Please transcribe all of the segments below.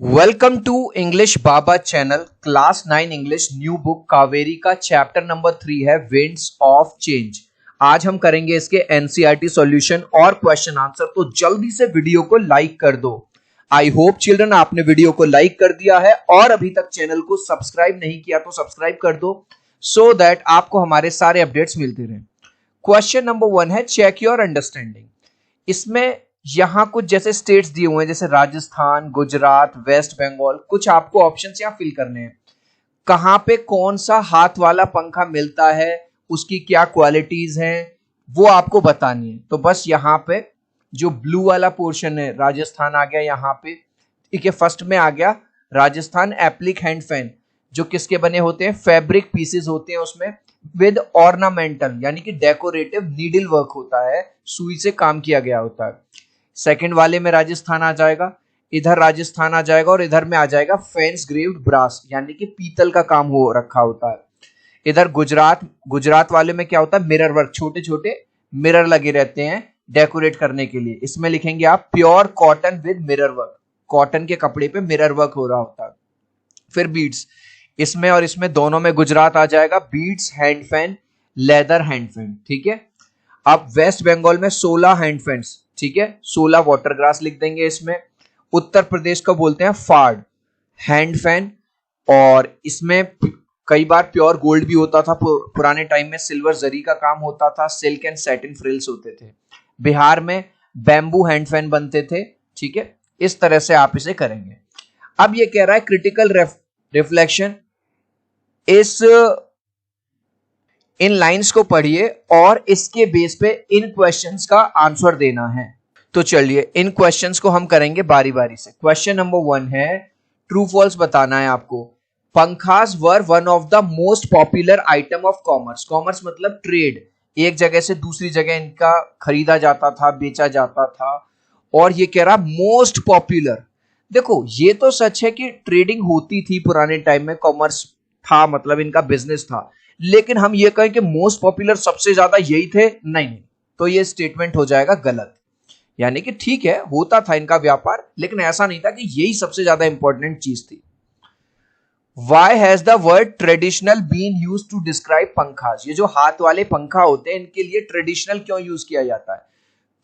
Welcome to English Baba channel class 9 English new book Kaveri का chapter number 3 है winds of change. आज हम करेंगे इसके एनसीईआरटी सॉल्यूशन और क्वेश्चन आंसर। तो जल्दी से वीडियो को लाइक कर दो। आई होप चिल्ड्रन आपने वीडियो को लाइक कर दिया है और अभी तक चैनल को सब्सक्राइब नहीं किया तो सब्सक्राइब कर दो सो दैट आपको हमारे सारे अपडेट्स मिलते रहे। क्वेश्चन नंबर 1 है चेक योर अंडरस्टैंडिंग। इसमें यहां कुछ जैसे स्टेट्स दिए हुए हैं जैसे राजस्थान, गुजरात, वेस्ट बंगाल। कुछ आपको ऑप्शंस यहां फिल करने हैं। कहां पे कौन सा हाथ वाला पंखा मिलता है, उसकी क्या क्वालिटीज हैं, वो आपको बतानी है। तो बस यहां पे जो ब्लू वाला पोर्शन है राजस्थान आ गया यहां पे, ठीक है। फर्स्ट में आ गया राजस्थान एप्लिक हैंड फैन, जो किसके बने होते हैं, फैब्रिक पीसेस होते हैं उसमें विद ऑर्नामेंटल यानी कि डेकोरेटिव नीडल वर्क होता है, सुई से काम किया गया होता है। सेकंड वाले में राजस्थान आ जाएगा, इधर राजस्थान आ जाएगा और इधर में आ जाएगा फेंस ग्रेव्ड ब्रास यानी कि पीतल का काम हो रखा होता है। इधर गुजरात वाले में क्या होता है, मिरर वर्क, छोटे छोटे मिरर लगे रहते हैं डेकोरेट करने के लिए। इसमें लिखेंगे आप pure cotton with mirror work, cotton के कपड़े पे मिरर वर्क हो रहा होता है। फिर बीड्स, इसमें और इसमें दोनों में गुजरात आ जाएगा, beads hand fan, leather hand fan, ठीक है। अब वेस्ट बंगाल में 16 हैंड फैंस, ठीक है, 16 वाटर ग्रास लिख देंगे इसमें। उत्तर प्रदेश को बोलते हैं फाड़ हैंड फैन, और इसमें कई बार प्योर गोल्ड भी होता था, पुराने टाइम में सिल्वर जरी का काम होता था, सिल्क एंड सैटिन फ्रिल्स होते थे। बिहार में बैम्बू हैंड फैन बनते थे, ठीक है। इस तरह से आप इसे करेंगे। अब ये कह रहा है क्रिटिकल रिफ्लेक्शन, इस इन लाइंस को पढ़िए और इसके बेस पे इन क्वेश्चंस का आंसर देना है। तो चलिए इन क्वेश्चंस को हम करेंगे बारी बारी से। क्वेश्चन नंबर 1 है ट्रू फॉल्स बताना है आपको। Pankhas were one of the most popular item of commerce. Commerce मतलब ट्रेड, एक जगह से दूसरी जगह इनका खरीदा जाता था, बेचा जाता था। और ये कह रहा मोस्ट पॉपुलर। देखो ये तो सच है कि ट्रेडिंग होती थी पुराने टाइम में, कॉमर्स था मतलब इनका बिजनेस था, लेकिन हम ये कहें कि मोस्ट पॉपुलर सबसे ज्यादा यही थे, नहीं, तो ये स्टेटमेंट हो जाएगा गलत। यानी कि ठीक है होता था इनका व्यापार, लेकिन ऐसा नहीं था कि यही सबसे ज्यादा इंपॉर्टेंट चीज थी। Why has the word traditional been used to describe पंखास? ये जो हाथ वाले पंखा होते हैं इनके लिए ट्रेडिशनल क्यों यूज किया जाता है?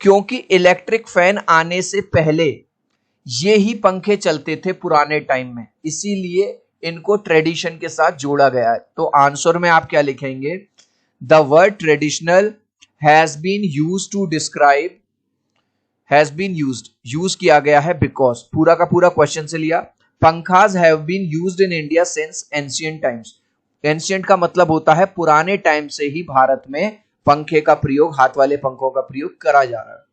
क्योंकि इलेक्ट्रिक फैन आने से पहले ये ही पंखे चलते थे पुराने टाइम में, इसीलिए इनको ट्रेडिशन के साथ जोड़ा गया है। तो आंसर में आप क्या लिखेंगे, the word traditional has been used to describe, has been use किया गया है बिकॉज, पूरा का पूरा क्वेश्चन से लिया। Pankhas have been used in India since ancient times. Ancient का मतलब होता है पुराने टाइम से ही भारत में पंखे का प्रयोग, हाथ वाले पंखों का प्रयोग करा जा रहा है।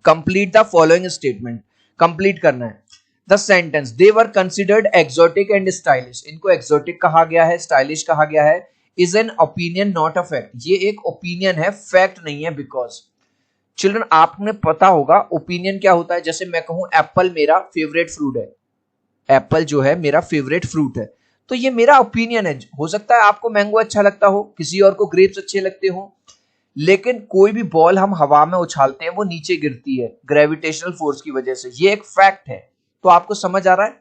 Complete the following statement, complete करना है। The sentence they were considered exotic and stylish, इनको एक्सोटिक कहा गया है, स्टाइलिश कहा गया है। Is an opinion not a fact, ये एक ओपिनियन है, फैक्ट नहीं है। बिकॉज चिल्ड्रन आपने पता होगा ओपिनियन क्या होता है। जैसे मैं कहूं एप्पल मेरा फेवरेट फ्रूट है, एप्पल जो है मेरा फेवरेट फ्रूट है, तो ये मेरा ओपिनियन है। हो सकता है आपको मैंगो अच्छा लगता हो, किसी और को ग्रेप्स अच्छे लगते हो, लेकिन कोई भी बॉल हम हवा में उछालते हैं वो नीचे गिरती है ग्रेविटेशनल फोर्स की वजह से, ये एक फैक्ट है। तो आपको समझ आ रहा है,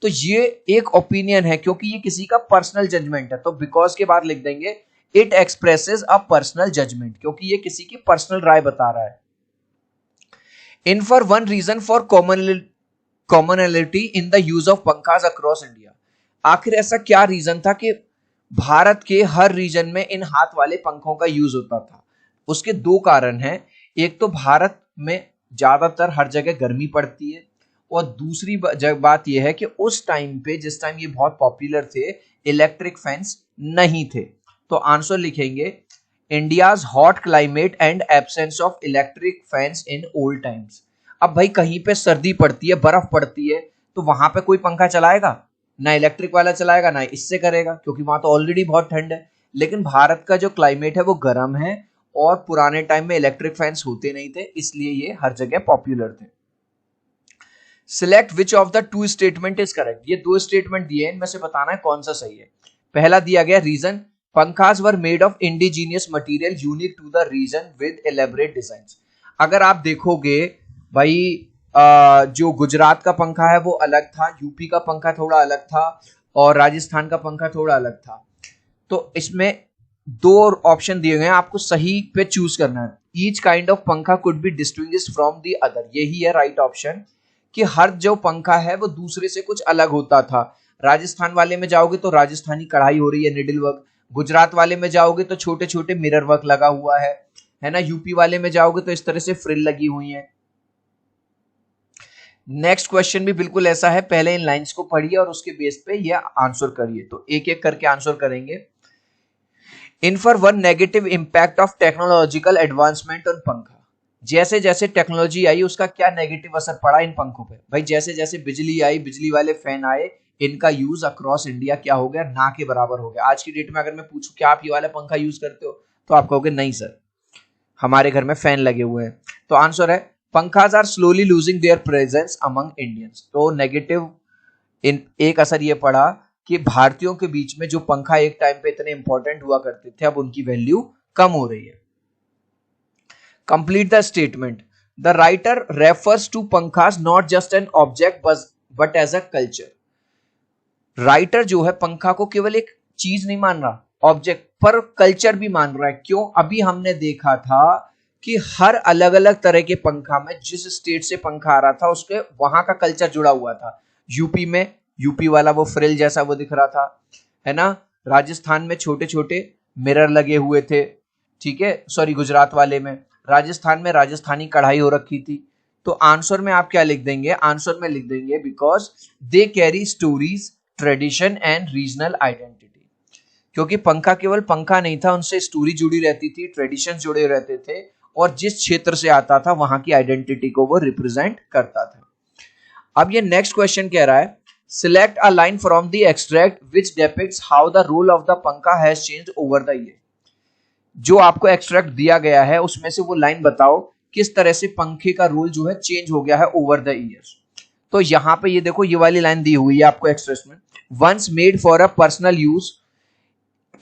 तो ये एक ओपिनियन है क्योंकि ये किसी का पर्सनल जजमेंट है। तो बिकॉज के बाद लिख देंगे it expresses a personal judgement, क्योंकि ये किसी की पर्सनल राय बता रहा है। Infer one reason for commonality in the use of pankhas across India. आखिर ऐसा क्या रीजन था कि भारत के हर रीजन में इन हाथ वाले पंखों का यूज होता था? उसके दो कारण हैं। एक तो भारत में ज्यादातर हर जगह गर्मी पड़ती है, और दूसरी बात यह है कि उस टाइम पे, जिस टाइम ये बहुत पॉपुलर थे, इलेक्ट्रिक फैंस नहीं थे। तो आंसर लिखेंगे India's hot climate and absence of electric fans in old times. अब भाई कहीं पे सर्दी पड़ती है, बर्फ पड़ती है, तो वहां पे कोई पंखा चलाएगा? ना इलेक्ट्रिक वाला चलाएगा ना इससे करेगा, क्योंकि वहां तो ऑलरेडी बहुत ठंड है। लेकिन भारत का जो क्लाइमेट है वो गर्म है, और पुराने टाइम में इलेक्ट्रिक फैंस होते नहीं थे, इसलिए ये हर जगह पॉपुलर थे। Select which of the two statement is correct. ये दो स्टेटमेंट दिए हैं, इनमें से बताना है कौन सा सही है। पहला दिया गया reason, pankhas were made of indigenous material unique to the region with elaborate designs. अगर आप देखोगे भाई जो गुजरात का पंखा है वो अलग था, यूपी का पंखा थोड़ा अलग था और राजस्थान का पंखा थोड़ा अलग था। तो इसमें दो ऑप्शन दिए गए हैं, आपको सही पे चूज करना है। ईच काइंड ऑफ पंखा could be distinguished from the other, यही है राइट ऑप्शन, कि हर जो पंखा है वो दूसरे से कुछ अलग होता था। राजस्थान वाले में जाओगे तो राजस्थानी कढ़ाई हो रही है, निडल वर्क। गुजरात वाले में जाओगे तो छोटे छोटे मिरर वर्क लगा हुआ है ना। यूपी वाले में जाओगे तो इस तरह से फ्रिल लगी हुई है। नेक्स्ट क्वेश्चन भी बिल्कुल ऐसा है, पहले इन लाइंस को पढ़िए और उसके बेस पे ये आंसर करिए। तो एक एक करके आंसर करेंगे। Infer one negative impact of technological advancement on पंखा। जैसे जैसे टेक्नोलॉजी आई उसका क्या नेगेटिव असर पड़ा इन पंखों पे। भाई जैसे जैसे बिजली आई, बिजली वाले फैन आए, इनका यूज अक्रॉस इंडिया क्या हो गया, ना के बराबर हो गया। आज की डेट में अगर मैं पूछूं कि आप ये वाला पंखा यूज करते हो तो आप कहोगे नहीं सर, हमारे घर में फैन लगे हुए हैं। तो आंसर है pankhas are slowly losing their presence among Indians. तो नेगेटिव एक असर ये पड़ा कि भारतीयों के बीच में जो पंखा एक टाइम पे इतने इंपॉर्टेंट हुआ करते थे, अब उनकी वैल्यू कम हो रही है। Complete the statement. The writer refers to pankhas not just an object but as a culture. Writer जो है पंखा को केवल एक चीज नहीं मान रहा, ऑब्जेक्ट, पर कल्चर भी मान रहा है। क्यों? अभी हमने देखा था कि हर अलग अलग तरह के पंखा में जिस स्टेट से पंखा आ रहा था उसके वहां का कल्चर जुड़ा हुआ था। यूपी में यूपी वाला वो फ्रिल जैसा वो दिख रहा था, है ना। राजस्थान में छोटे छोटे मिरर लगे हुए थे, ठीक है। सॉरी, गुजरात वाले में, राजस्थान में राजस्थानी कढ़ाई हो रखी थी। तो आंसर में आप क्या लिख देंगे? आंसर में लिख देंगे because they carry stories, tradition and regional identity. क्योंकि पंखा केवल पंखा नहीं था, उनसे स्टोरी जुड़ी रहती थी, ट्रेडिशन जुड़े रहते थे और जिस क्षेत्र से आता था वहां की आइडेंटिटी को वो रिप्रेजेंट करता था। अब ये नेक्स्ट क्वेश्चन कह रहा है, select a line from the extract which depicts how the role of the pankha has changed over the year. जो आपको एक्सट्रैक्ट दिया गया है उसमें से वो लाइन बताओ किस तरह से पंखे का रोल जो है चेंज हो गया है ओवर द ईयर्स। तो यहां पे ये देखो, ये वाली लाइन दी हुई है आपको एक्सट्रैक्ट में, once made for a personal use.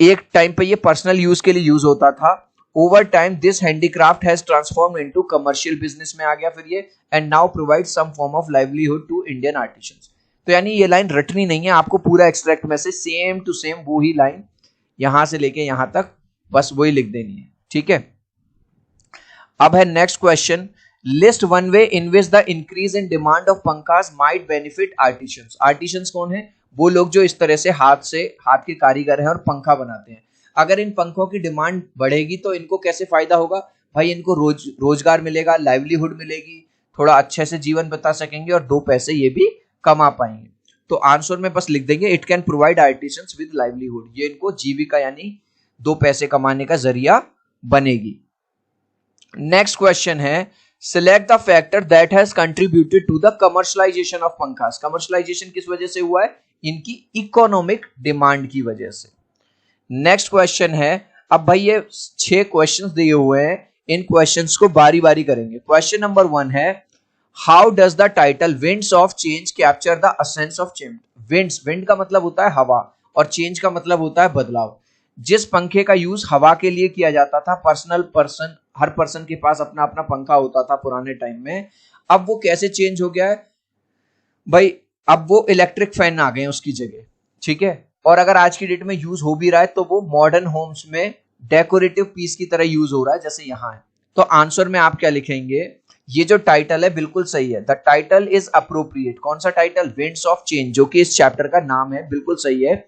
एक टाइम पे ये पर्सनल यूज के लिए यूज होता था। Over time this handicraft has transform into commercial business में आ गया फिर ये, and now provide some form of livelihood to Indian artisans. तो यानी ये लाइन रटनी नहीं है, आपको पूरा एक्सट्रैक्ट में से सेम टू सेम वो ही लाइन यहां से लेके यहां तक बस वही लिख देनी है, ठीक है। अब है next question, list one way in which the increase in demand of pankhas might benefit artisans. Artisans कौन है? वो लोग जो इस तरह से हाथ के कारीगर हैं और पंखा बनाते हैं। अगर इन पंखों की डिमांड बढ़ेगी तो इनको कैसे फायदा होगा? भाई इनको रोजगार मिलेगा, लाइवलीहुड मिलेगी, थोड़ा अच्छे से जीवन बता सकेंगे और दो पैसे ये भी कमा पाएंगे। तो आंसर में बस लिख देंगे it can provide artisans with livelihood. ये इनको जीविका यानी दो पैसे कमाने का जरिया बनेगी। नेक्स्ट क्वेश्चन है, select the factor that has contributed to the commercialisation of pankhas. Commercialisation किस वजह से हुआ है? इनकी इकोनॉमिक डिमांड की वजह से। नेक्स्ट क्वेश्चन है, अब भाई ये 6 क्वेश्चंस दिए हुए हैं, इन क्वेश्चंस को बारी बारी करेंगे। क्वेश्चन नंबर 1 है, how does the title winds of change capture the essence of change. Winds, wind का मतलब होता है हवा और चेंज का मतलब होता है बदलाव। जिस पंखे का यूज हवा के लिए किया जाता था, हर पर्सन के पास अपना अपना पंखा होता था पुराने टाइम में, अब वो कैसे चेंज हो गया है भाई? अब वो इलेक्ट्रिक फैन आ गए हैं उसकी जगह, ठीक है। और अगर आज की डेट में यूज हो भी रहा है तो वो मॉडर्न होम्स में डेकोरेटिव पीस की तरह यूज हो रहा है, जैसे यहां है। तो आंसर में आप क्या लिखेंगे? ये जो टाइटल है बिल्कुल सही है, द टाइटल इज अप्रोप्रिएट। कौन सा टाइटल? विंड्स ऑफ चेंज, जो कि इस चैप्टर का नाम है, बिल्कुल सही है।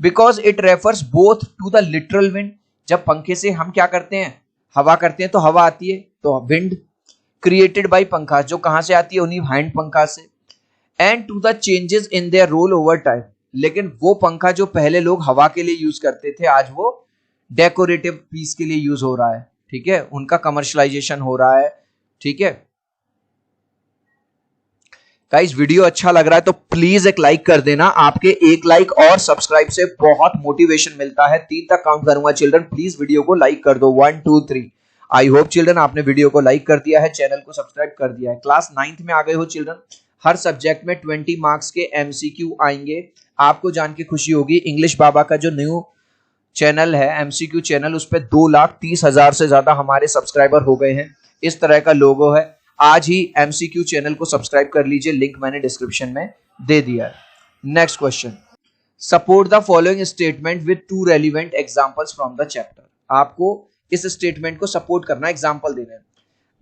Because it refers both to the literal wind, जब पंखे से हम क्या करते हैं, हवा करते हैं तो हवा आती है, तो विंड क्रिएटेड बाय पंखा, जो कहां से आती है? उन्हीं हैंड पंखा से। And to the changes in their role over time, लेकिन वो पंखा जो पहले लोग हवा के लिए यूज करते थे, आज वो डेकोरेटिव पीस के लिए यूज हो रहा है, ठीक है। उनका कमर्शलाइजेशन हो रहा है, ठीक है। गाइस, वीडियो अच्छा लग रहा है तो प्लीज एक लाइक कर देना। आपके एक लाइक और सब्सक्राइब से बहुत मोटिवेशन मिलता है। 3 तक काउंट करूंगा चिल्ड्रन, प्लीज वीडियो को लाइक कर दो। 1 2 3। आई होप चिल्ड्रन आपने वीडियो को लाइक कर दिया है, चैनल को सब्सक्राइब कर दिया है। क्लास 9th में आ गए हो चिल्ड्रन। हर सब्जेक्ट में 20 मार्क्स के एमसीक्यू आएंगे। आपको जान के खुशी होगी, इंग्लिश बाबा का जो न्यू चैनल है एमसीक्यू चैनल, उस पर 2,30,000 से ज्यादा हमारे सब्सक्राइबर हो गए हैं। इस तरह का लोगो है। आज ही MCQ चैनल को सब्सक्राइब कर लीजिए, लिंक मैंने डिस्क्रिप्शन में दे दिया है। Next question, support the following statement with 2 relevant examples from the chapter. आपको इस स्टेटमेंट को सपोर्ट करना, एग्जांपल देना है।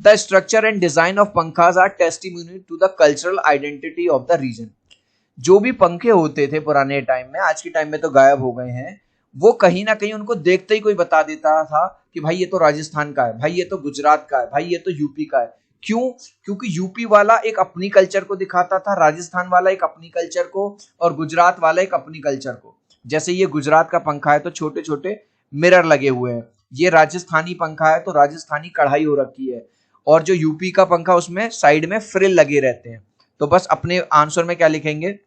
The structure and design of pankhas are testimony to the cultural identity of the region. जो भी पंखे होते थे पुराने टाइम में, आज के टाइम में तो गायब हो गए हैं, वो कहीं ना कहीं उनको देखते ही कोई बता देता था कि भाई ये तो राजस्थान का है, भाई ये तो गुजरात का है, भाई ये तो यूपी का है। क्यों? क्योंकि यूपी वाला एक अपनी कल्चर को दिखाता था, राजस्थान वाला एक अपनी कल्चर को, और गुजरात वाला एक अपनी कल्चर को। जैसे ये गुजरात का पंखा है तो छोटे छोटे मिरर लगे हुए हैं, ये राजस्थानी पंखा है तो राजस्थानी कढ़ाई हो रखी है, और जो यूपी का पंखा उसमें साइड में फ्रिल लगे रहते हैं। तो बस अपने आंसर में क्या लिखेंगे,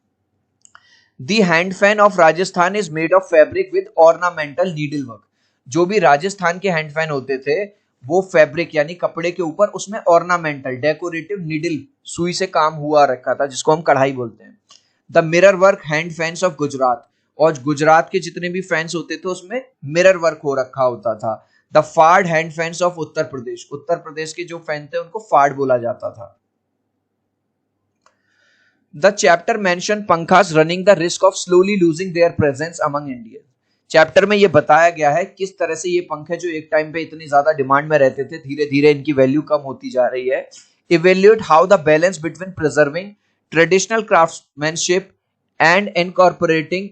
दी hand fan of Rajasthan is made of fabric with ornamental needle work. जो भी राजस्थान के हैंड फैन होते थे वो फैब्रिक यानी कपड़े के ऊपर उसमें ऑर्नामेंटल डेकोरेटिव नीडल सुई से काम हुआ रखा था, जिसको हम कढ़ाई बोलते हैं। The mirror work hand fans of Gujarat, और गुजरात के जितने भी फैंस होते थे उसमें मिरर वर्क हो रखा होता था। द फाड़ hand fans of Uttar Pradesh, Uttar Pradesh के जो फैन थे उनको फाड़ बोला जाता था। The chapter mention pankhas running the risk of slowly losing their presence among Indian. Chapter में ये बताया गया है किस तरह से ये पंखे जो एक टाइम पे इतनी ज्यादा डिमांड में रहते थे, धीरे धीरे इनकी वैल्यू कम होती जा रही है। Evaluate how the balance between preserving traditional craftsmanship and incorporating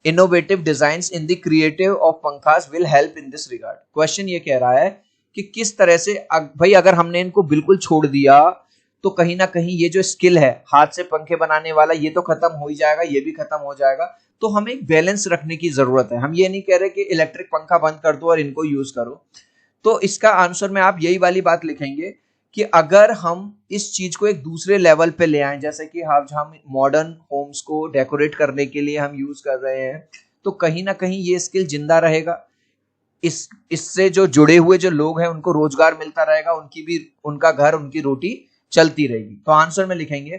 innovative designs in the creative of pankhas will help in this regard. Question ये कह रहा है कि किस तरह से भाई अगर हमने इनको बिल्कुल छोड़ दिया तो कहीं ना कहीं ये जो स्किल है हाथ से पंखे बनाने वाला, ये तो खत्म हो ही जाएगा, ये भी खत्म हो जाएगा। तो हमें एक बैलेंस रखने की जरूरत है। हम ये नहीं कह रहे कि इलेक्ट्रिक पंखा बंद कर दो और इनको यूज करो। तो इसका आंसर में आप यही वाली बात लिखेंगे कि अगर हम इस चीज को एक दूसरे लेवल पे ले आए, जैसे कि हम मॉडर्न होम्स को डेकोरेट करने के लिए हम यूज कर रहे हैं, तो कहीं ना कहीं ये स्किल जिंदा रहेगा। इससे जो जुड़े हुए जो लोग हैं उनको रोजगार मिलता रहेगा, उनका घर, उनकी रोटी चलती रहेगी। तो आंसर में लिखेंगे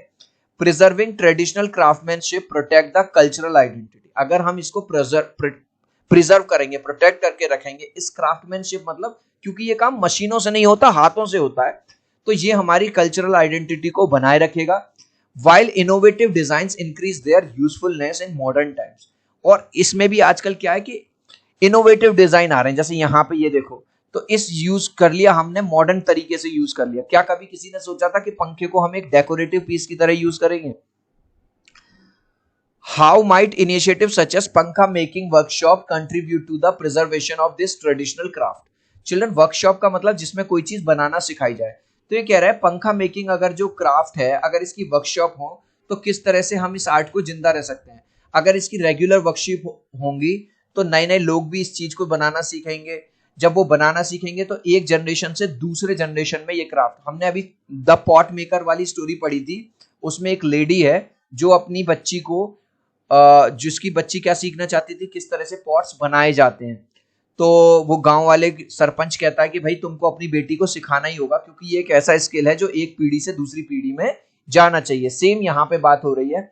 preserving traditional craftsmanship protect the cultural identity. अगर हम इसको प्रिजर्व करेंगे, प्रोटेक्ट करके रखेंगे, इस क्राफ्टमैनशिप मतलब क्योंकि ये काम मशीनों से नहीं होता, हाथों से होता है, तो ये हमारी कल्चरल आइडेंटिटी को बनाए रखेगा। while innovative designs increase their usefulness in modern times। और इसमें भी आजकल क्या है कि इनोवेटिव डिजाइन आ रहे हैं, जैसे यहाँ पे ये देखो, तो इस यूज कर लिया हमने, मॉडर्न तरीके से यूज कर लिया। क्या कभी किसी ने सोचा था कि पंखे को हम एक डेकोरेटिव पीस की तरह यूज करेंगे? How might initiative such as pankha making workshop contribute to the preservation of this traditional craft. Children, workshop का मतलब जिसमें कोई चीज बनाना सिखाई जाए। तो ये कह रहा है पंखा मेकिंग अगर जो क्राफ्ट है, अगर इसकी वर्कशॉप हो तो किस तरह से हम इस आर्ट को जिंदा रह सकते हैं। अगर इसकी रेगुलर वर्कशॉप होंगी तो नए नए लोग भी इस चीज को बनाना सीखेंगे। जब वो बनाना सीखेंगे तो एक जनरेशन से दूसरे जनरेशन में ये क्राफ्ट, हमने अभी द पॉट मेकर वाली स्टोरी पढ़ी थी, उसमें एक लेडी है जो अपनी बच्ची को जिसकी बच्ची क्या सीखना चाहती थी, किस तरह से पॉट्स बनाए जाते हैं। तो वो गांव वाले सरपंच कहता है कि भाई तुमको अपनी बेटी को सिखाना ही होगा, क्योंकि ये एक ऐसा स्किल है जो एक पीढ़ी से दूसरी पीढ़ी में जाना चाहिए। सेम यहाँ पे बात हो रही है।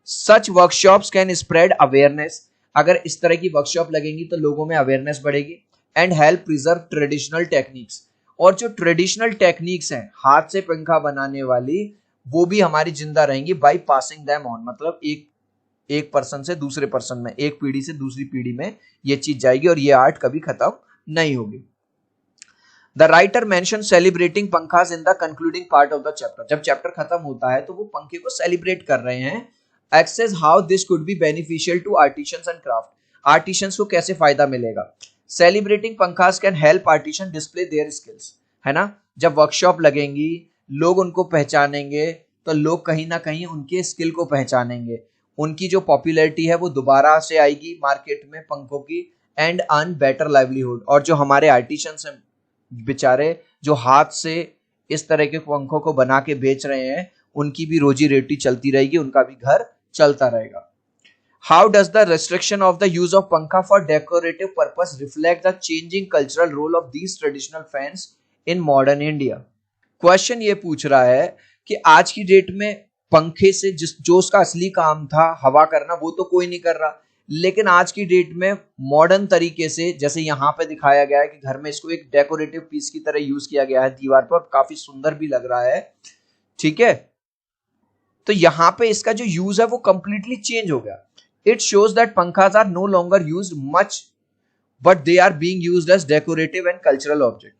सच वर्कशॉप्स कैन स्प्रेड अवेयरनेस। अगर इस तरह की वर्कशॉप लगेंगी तो लोगों में अवेयरनेस बढ़ेगी। And help preserve traditional techniques. और जो ट्रेडिशनल टेक्निक्स हैं हाथ से पंखा बनाने वाली, वो भी हमारी जिंदा रहेंगी बाई पासिंग दैम ऑन। मतलब एक पर्सन से दूसरे पर्सन में, एक पीढ़ी से दूसरी पीढ़ी में ये चीज जाएगी और ये आर्ट कभी खत्म नहीं होगी। The writer mention celebrating pankhas in the concluding part of the chapter. जब चैप्टर खत्म होता है तो वो पंखे को सेलिब्रेट कर रहे हैं। Access how this could be beneficial to artisans and craft. Artisans को कैसे फायदा मिलेगा। Celebrating pankhas can help artisan display their skills, है ना। जब वर्कशॉप लगेंगी, लोग उनको पहचानेंगे, तो लोग कहीं ना कहीं उनके स्किल को पहचानेंगे, उनकी जो पॉपुलैरिटी है वो दोबारा से आएगी मार्केट में पंखों की, एंड अर्न बेटर लाइवलीहुड। और जो हमारे आर्टिशंस हैं बेचारे, जो हाथ से इस तरह के पंखों को बना के बेच रहे हैं, उनकी भी रोजी रोटी चलती रहेगी, उनका भी घर चलता रहेगा। How does the restriction of the use of पंखा for decorative purpose reflect the changing cultural role of these traditional fans in modern India? Question ये पूछ रहा है कि आज की डेट में पंखे से जो उसका असली काम था हवा करना, वो तो कोई नहीं कर रहा, लेकिन आज की डेट में मॉडर्न तरीके से, जैसे यहाँ पे दिखाया गया है कि घर में इसको एक डेकोरेटिव पीस की तरह यूज किया गया है दीवार पर, काफी सुंदर भी लग रहा है, ठीक है। तो यहाँ पे इसका जो यूज है वो कंप्लीटली चेंज हो गया। It shows that pankhas are no longer used much but they are being used as decorative and cultural object.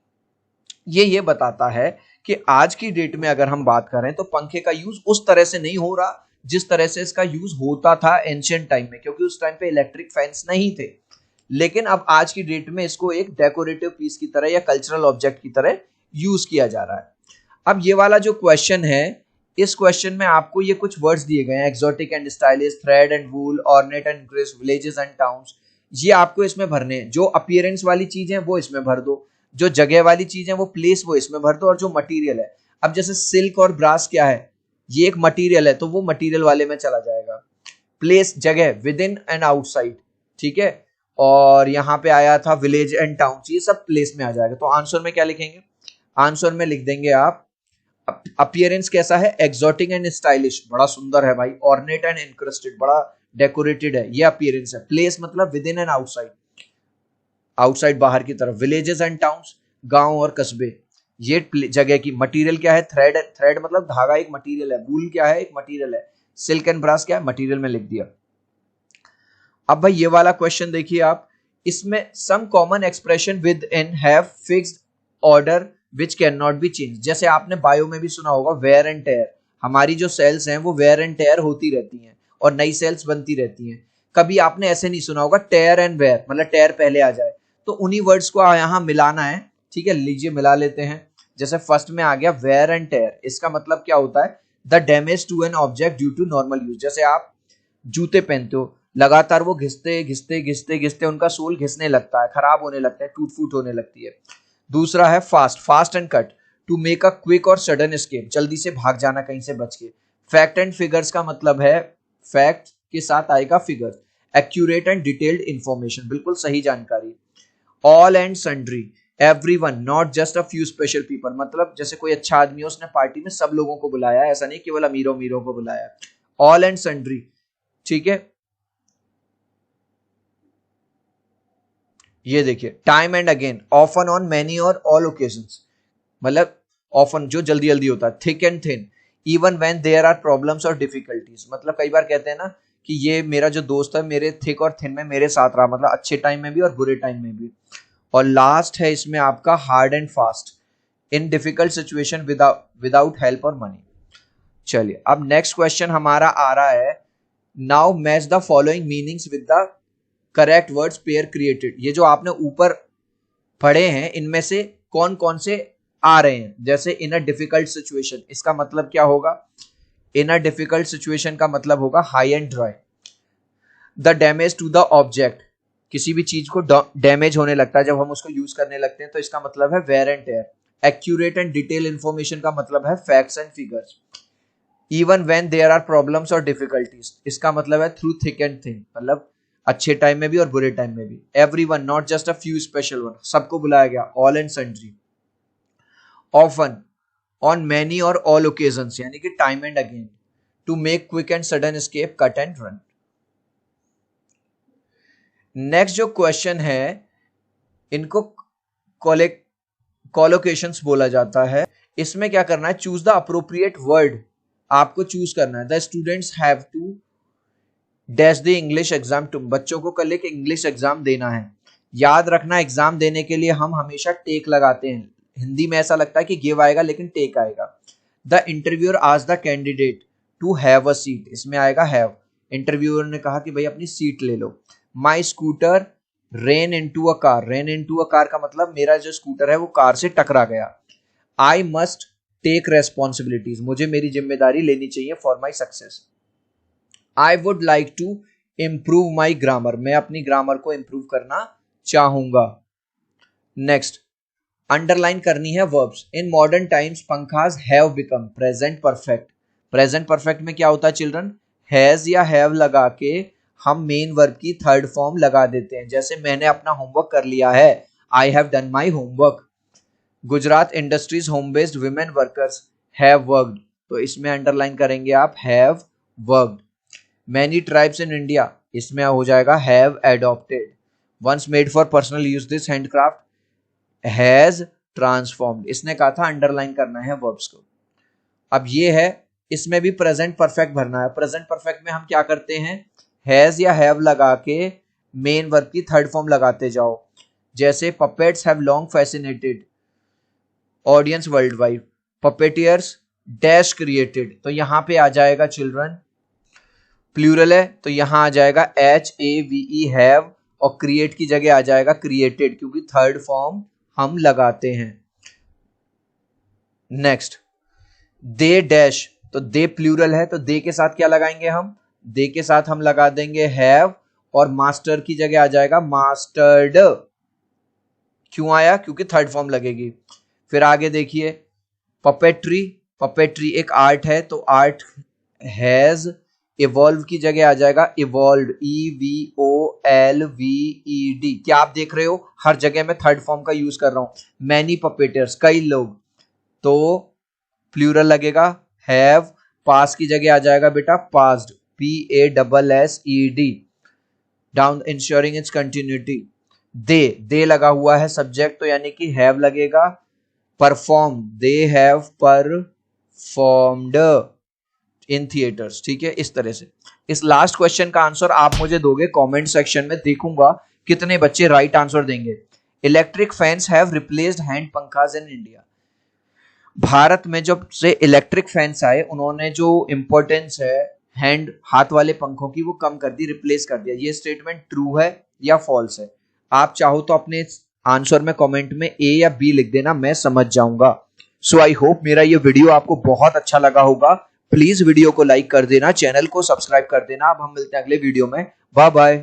ये बताता है कि आज की डेट में अगर हम बात करें तो पंखे का यूज उस तरह से नहीं हो रहा जिस तरह से इसका यूज होता था एंशिएंट टाइम में, क्योंकि उस टाइम पे इलेक्ट्रिक फैंस नहीं थे। लेकिन अब आज की डेट में इसको एक डेकोरेटिव पीस की तरह या कल्चरल ऑब्जेक्ट की तरह यूज किया जा रहा है। अब ये वाला जो क्वेश्चन है, इस क्वेश्चन में आपको ये कुछ वर्ड्स दिए गए हैं, exotic and stylish, thread and wool, ornate and grace, villages and towns. ये आपको इसमें भरने हैं। जो अपीयरेंस वाली चीज है वो इसमें भर दो, जो जगह वाली चीज है वो प्लेस वो इसमें भर दो, और जो मटेरियल है, अब जैसे सिल्क और ब्रास क्या है, ये एक मटेरियल है तो वो मटेरियल वाले में चला जाएगा। प्लेस जगह, विद इन एंड आउटसाइड, ठीक है। और यहाँ पे आया था विलेज एंड टाउन, ये सब प्लेस में आ जाएगा। तो आंसर में क्या लिखेंगे? आंसर में लिख देंगे आप अपीयरेंस कैसा है, एक्सोटिक एंड स्टाइलिश, बड़ा सुंदर है भाई। ऑर्नेट एंड इनक्रस्टेड, बड़ा डेकोरेटेड है, ये अपीयरेंस है। प्लेस मतलब with in and outside, outside बाहर की तरफ। विलेजेस एंड टाउन्स, गांव और कस्बे, ये जगह की। मटेरियल क्या है? थ्रेड, थ्रेड मतलब धागा एक मटेरियल है। वूल क्या है? एक मटेरियल है। सिल्क एंड ब्रास क्या है? मटेरियल में लिख दिया। अब भाई ये वाला क्वेश्चन देखिए आप, इसमें some common expression within have fixed order which can not be change. जैसे आपने बायो में भी सुना होगा वेयर एंड टेयर, हमारी जो सेल्स हैं वो वेयर एंड टेयर होती रहती हैं और नई सेल्स बनती रहती हैं। कभी आपने ऐसे नहीं सुना होगा टेयर एंड वेयर, मतलब टेयर पहले आ जाए। तो उन्हीं वर्ड्स को यहाँ मिलाना है, ठीक है। लीजिए मिला लेते हैं। जैसे फर्स्ट में आ गया वेयर एंड टेयर, इसका मतलब क्या होता है? The damage to an object due to normal use. जैसे आप जूते पहनते हो, लगातार वो घिसते घिसते घिसते घिसते उनका सोल घिसने लगता है, खराब होने लगता है, टूट फूट होने लगती है। दूसरा है fast, fast and cut, to make a quick और सडन एस्केप, जल्दी से भाग जाना कहीं से बच के। फैक्ट एंड फिगर्स का मतलब है फैक्ट के साथ आएगा figure. Accurate and detailed information, बिल्कुल सही जानकारी। All and sundry, everyone, not just a few special people, मतलब जैसे कोई अच्छा आदमी है उसने पार्टी में सब लोगों को बुलाया, ऐसा नहीं केवल अमीरों अमीरों को बुलाया। ऑल एंड सन्ड्री, ठीक है। ये देखिए time and again, often, on, many और ऑल ओकेजन्स, मतलब ऑफन जो जल्दी जल्दी होता है। Thick and thin, even when there are problems और डिफिकल्टीज, मतलब कई बार कहते हैं ना कि ये मेरा जो दोस्त है मेरे थिक और थिन में मेरे साथ रहा, मतलब अच्छे टाइम में भी और बुरे टाइम में भी। और लास्ट है इसमें आपका hard and fast, in difficult situation without help और मनी। चलिए अब नेक्स्ट क्वेश्चन हमारा आ रहा है, now match the following meanings with the correct words pair created. ये जो आपने ऊपर पढ़े हैं इनमें से कौन कौन से आ रहे हैं? जैसे इन अ डिफिकल्ट सिचुएशन, इसका मतलब क्या होगा? इन अ डिफिकल्ट सिचुएशन का मतलब होगा high and dry. The damage to the object, किसी भी चीज को डैमेज होने लगता है जब हम उसको यूज करने लगते हैं, तो इसका मतलब है wear and tear. Accurate and detail information का मतलब है facts and figures. Even when there are problems और डिफिकल्टीज, इसका मतलब है थ्रू थिक एंड थिन, मतलब अच्छे टाइम में भी और बुरे टाइम में भी। Everyone, not just a few special one, सबको बुलाया गया। All and sundry, often, on many और ऑल ओकेजन्स, यानी कि time and again. To make quick and sudden escape, cut and run. Next जो क्वेश्चन है इनको कॉलोकेशंस बोला जाता है। इसमें क्या करना है? चूज द अप्रोप्रिएट वर्ड, आपको चूज करना है। The students have to dash the English exam to, बच्चों को कल एक इंग्लिश एग्जाम देना है। याद रखना एग्जाम देने के लिए हम हमेशा टेक लगाते हैं। हिंदी में ऐसा लगता है कि गिव आएगा लेकिन टेक आएगा। The interviewer asked the candidate to have a seat, इसमें आएगा हैव। इंटरव्यूअर ने कहा कि भाई अपनी सीट ले लो। My scooter ran into a car, ran into a car का मतलब मेरा जो स्कूटर है वो कार से टकरा गया। आई मस्ट टेक रेस्पॉन्सिबिलिटीज, मुझे मेरी जिम्मेदारी लेनी चाहिए for my success. I would like to improve my grammar, मैं अपनी ग्रामर को इम्प्रूव करना चाहूंगा। नेक्स्ट अंडरलाइन करनी है verbs. In modern times pankhas have become present perfect. Present perfect में क्या होता है चिल्ड्रन? हैज या हैव लगा के हम मेन वर्ब की थर्ड फॉर्म लगा देते हैं। जैसे मैंने अपना होमवर्क कर लिया है, I have done my homework. Gujarat industries home based women workers have worked, तो इसमें अंडरलाइन करेंगे आप have worked. Many tribes in India, इसमें हो जाएगा have adopted. Once made for personal use this handcraft has transformed. इसने कहा था अंडरलाइन करना है वर्ब्स को। अब ये है, इसमें भी प्रेजेंट परफेक्ट भरना है। प्रेजेंट परफेक्ट में हम क्या करते हैं, हैज या हैव लगा के मेन वर्ब की थर्ड फॉर्म लगाते जाओ। जैसे puppets have long fascinated audience worldwide, puppeteers dash created, तो यहां पे आ जाएगा चिल्ड्रन, प्लूरल है तो यहां आ जाएगा HAVE हैव, और क्रिएट की जगह आ जाएगा क्रिएटेड, क्योंकि थर्ड फॉर्म हम लगाते हैं। नेक्स्ट, दे डैश, तो दे प्लूरल है तो दे के साथ क्या लगाएंगे हम, दे के साथ हम लगा देंगे हैव, और मास्टर की जगह आ जाएगा मास्टर्ड। क्यों आया, क्योंकि थर्ड फॉर्म लगेगी। फिर आगे देखिए, पपेट्री, पपेट्री एक आर्ट है तो आर्ट हैज, इवॉल्व की जगह आ जाएगा इवॉल्व, EVOLVED। क्या आप देख रहे हो, हर जगह मैं थर्ड फॉर्म का यूज कर रहा हूं। मैनी पपेटर्स, कई लोग, तो प्लूरल लगेगा हैव, पास की जगह आ जाएगा बेटा passed, PASSED, down ensuring its continuity. They लगा हुआ है सब्जेक्ट, तो यानी कि हैव लगेगा। Perform, they have performed in theatres, ठीक है। इस तरह से इस लास्ट क्वेश्चन का आंसर आप मुझे दोगे कमेंट सेक्शन में, देखूंगा कितने बच्चे राइट आंसर देंगे। Electric fans have replaced hand pankhas in India. Bharat में जब से इलेक्ट्रिक फैंस आए, उन्होंने जो इंपॉर्टेंस है हैंड, हाथ वाले पंखों की, वो कम कर दी, रिप्लेस कर दिया। ये स्टेटमेंट ट्रू है या फॉल्स है? आप चाहो तो अपने आंसर में कमेंट में A या B लिख देना, मैं समझ जाऊंगा। सो आई होप मेरा ये वीडियो आपको बहुत अच्छा लगा होगा। प्लीज वीडियो को लाइक कर देना, चैनल को सब्सक्राइब कर देना। अब हम मिलते हैं अगले वीडियो में, बाय बाय।